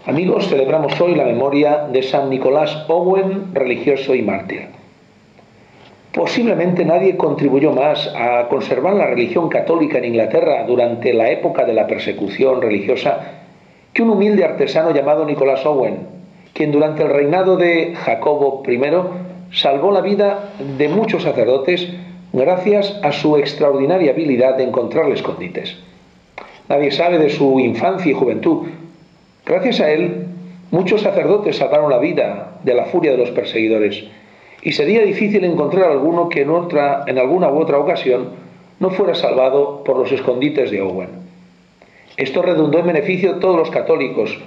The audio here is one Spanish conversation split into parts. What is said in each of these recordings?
Amigos, celebramos hoy la memoria de San Nicolás Owen, religioso y mártir. Posiblemente nadie contribuyó más a conservar la religión católica en Inglaterra durante la época de la persecución religiosa que un humilde artesano llamado Nicolás Owen, quien durante el reinado de Jacobo I salvó la vida de muchos sacerdotes gracias a su extraordinaria habilidad de encontrarle escondites. Nadie sabe de su infancia y juventud. Gracias a él, muchos sacerdotes salvaron la vida de la furia de los perseguidores, y sería difícil encontrar alguno que en alguna u otra ocasión no fuera salvado por los escondites de Owen. Esto redundó en beneficio de todos los católicos,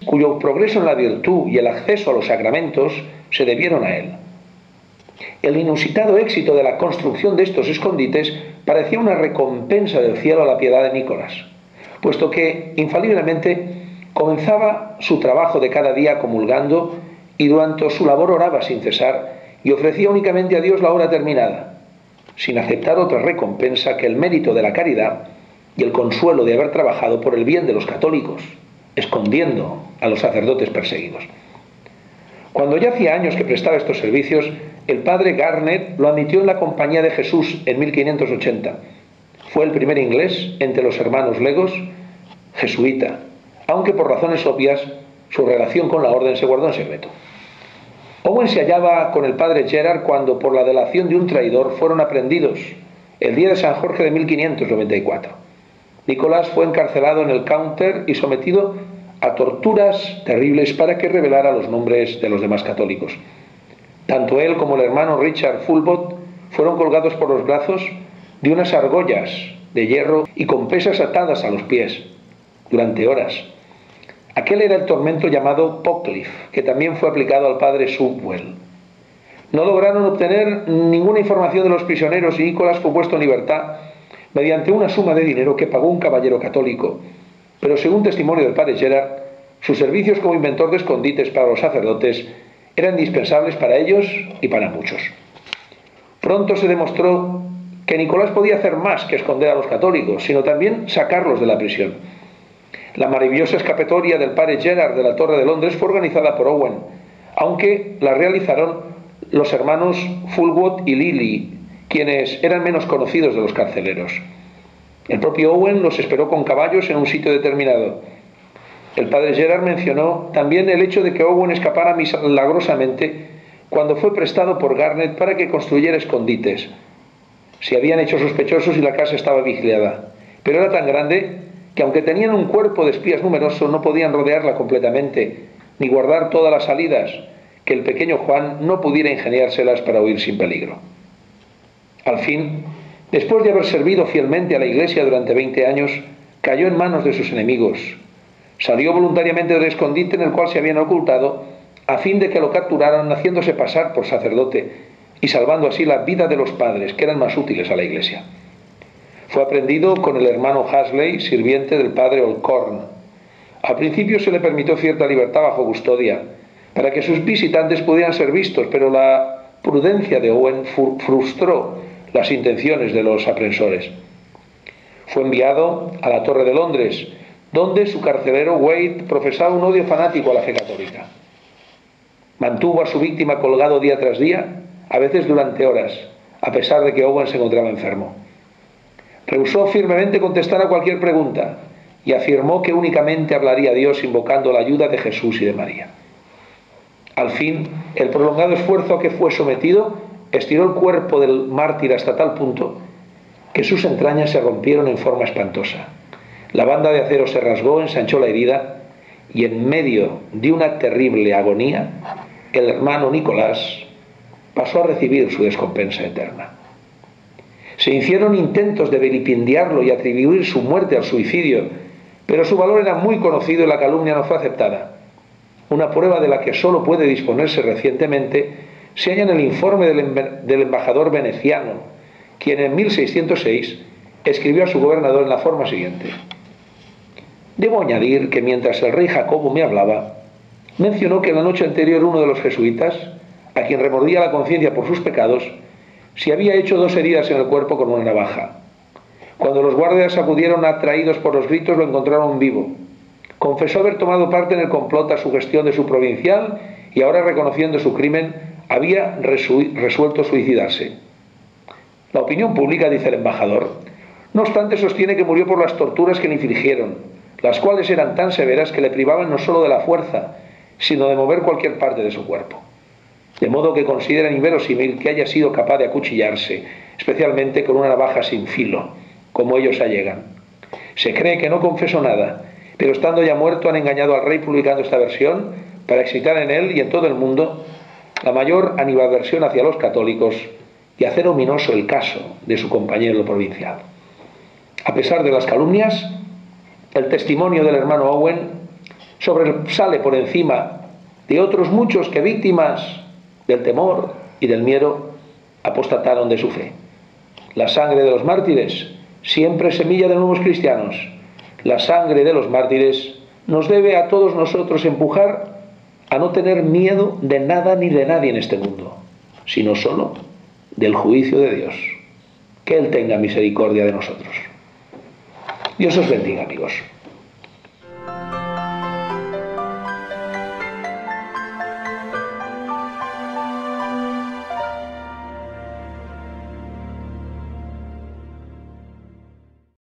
cuyo progreso en la virtud y el acceso a los sacramentos se debieron a él. El inusitado éxito de la construcción de estos escondites parecía una recompensa del cielo a la piedad de Nicolás, puesto que, infaliblemente, comenzaba su trabajo de cada día comulgando y durante su labor oraba sin cesar y ofrecía únicamente a Dios la hora terminada, sin aceptar otra recompensa que el mérito de la caridad y el consuelo de haber trabajado por el bien de los católicos, escondiendo a los sacerdotes perseguidos. Cuando ya hacía años que prestaba estos servicios, el padre Garnet lo admitió en la Compañía de Jesús en 1580. Fue el primer inglés entre los hermanos legos, jesuita, aunque por razones obvias su relación con la orden se guardó en secreto. Owen se hallaba con el padre Gerard cuando, por la delación de un traidor, fueron aprehendidos el día de San Jorge de 1594. Nicolás fue encarcelado en el Counter y sometido a torturas terribles para que revelara los nombres de los demás católicos. Tanto él como el hermano Richard Fulbot fueron colgados por los brazos de unas argollas de hierro y con pesas atadas a los pies durante horas. Aquel era el tormento llamado Pocliff, que también fue aplicado al padre Subwell. No lograron obtener ninguna información de los prisioneros y Nicolás fue puesto en libertad mediante una suma de dinero que pagó un caballero católico, pero según testimonio del padre Gerard, sus servicios como inventor de escondites para los sacerdotes eran indispensables para ellos y para muchos. Pronto se demostró que Nicolás podía hacer más que esconder a los católicos, sino también sacarlos de la prisión. La maravillosa escapatoria del padre Gerard de la Torre de Londres fue organizada por Owen, aunque la realizaron los hermanos Fulwood y Lilly, quienes eran menos conocidos de los carceleros. El propio Owen los esperó con caballos en un sitio determinado. El padre Gerard mencionó también el hecho de que Owen escapara milagrosamente cuando fue prestado por Garnet para que construyera escondites. Se habían hecho sospechosos y la casa estaba vigilada, pero era tan grande que aunque tenían un cuerpo de espías numeroso no podían rodearla completamente, ni guardar todas las salidas, que el pequeño Juan no pudiera ingeniárselas para huir sin peligro. Al fin, después de haber servido fielmente a la Iglesia durante 20 años, cayó en manos de sus enemigos. Salió voluntariamente del escondite en el cual se habían ocultado, a fin de que lo capturaran haciéndose pasar por sacerdote y salvando así la vida de los padres, que eran más útiles a la Iglesia. Fue aprehendido con el hermano Hasley, sirviente del padre Olcorn. Al principio se le permitió cierta libertad bajo custodia, para que sus visitantes pudieran ser vistos, pero la prudencia de Owen frustró las intenciones de los aprensores. Fue enviado a la Torre de Londres, donde su carcelero Wade profesaba un odio fanático a la fe católica. Mantuvo a su víctima colgado día tras día, a veces durante horas, a pesar de que Owen se encontraba enfermo. Rehusó firmemente contestar a cualquier pregunta y afirmó que únicamente hablaría a Dios invocando la ayuda de Jesús y de María. Al fin, el prolongado esfuerzo a que fue sometido estiró el cuerpo del mártir hasta tal punto que sus entrañas se rompieron en forma espantosa. La banda de acero se rasgó, ensanchó la herida y en medio de una terrible agonía, el hermano Nicolás pasó a recibir su descompensa eterna. Se hicieron intentos de vilipendiarlo y atribuir su muerte al suicidio, pero su valor era muy conocido y la calumnia no fue aceptada. Una prueba de la que solo puede disponerse recientemente se halla en el informe del embajador veneciano, quien en 1606 escribió a su gobernador en la forma siguiente: «Debo añadir que mientras el rey Jacobo me hablaba, mencionó que la noche anterior uno de los jesuitas, a quien remordía la conciencia por sus pecados, se había hecho 2 heridas en el cuerpo con una navaja. Cuando los guardias acudieron atraídos por los gritos, lo encontraron vivo. Confesó haber tomado parte en el complot a su gestión de su provincial y ahora, reconociendo su crimen, había resuelto suicidarse. La opinión pública, dice el embajador, no obstante, sostiene que murió por las torturas que le infligieron, las cuales eran tan severas que le privaban no solo de la fuerza, sino de mover cualquier parte de su cuerpo. De modo que consideran inverosímil que haya sido capaz de acuchillarse, especialmente con una navaja sin filo, como ellos allegan. Se cree que no confesó nada, pero estando ya muerto han engañado al rey publicando esta versión para excitar en él y en todo el mundo la mayor animadversión hacia los católicos y hacer ominoso el caso de su compañero provincial. A pesar de las calumnias, el testimonio del hermano Owen sobresale por encima de otros muchos que, víctimas del temor y del miedo, apostataron de su fe. La sangre de los mártires siempre es semilla de nuevos cristianos. La sangre de los mártires nos debe a todos nosotros empujar a no tener miedo de nada ni de nadie en este mundo, sino solo del juicio de Dios. Que Él tenga misericordia de nosotros. Dios os bendiga, amigos.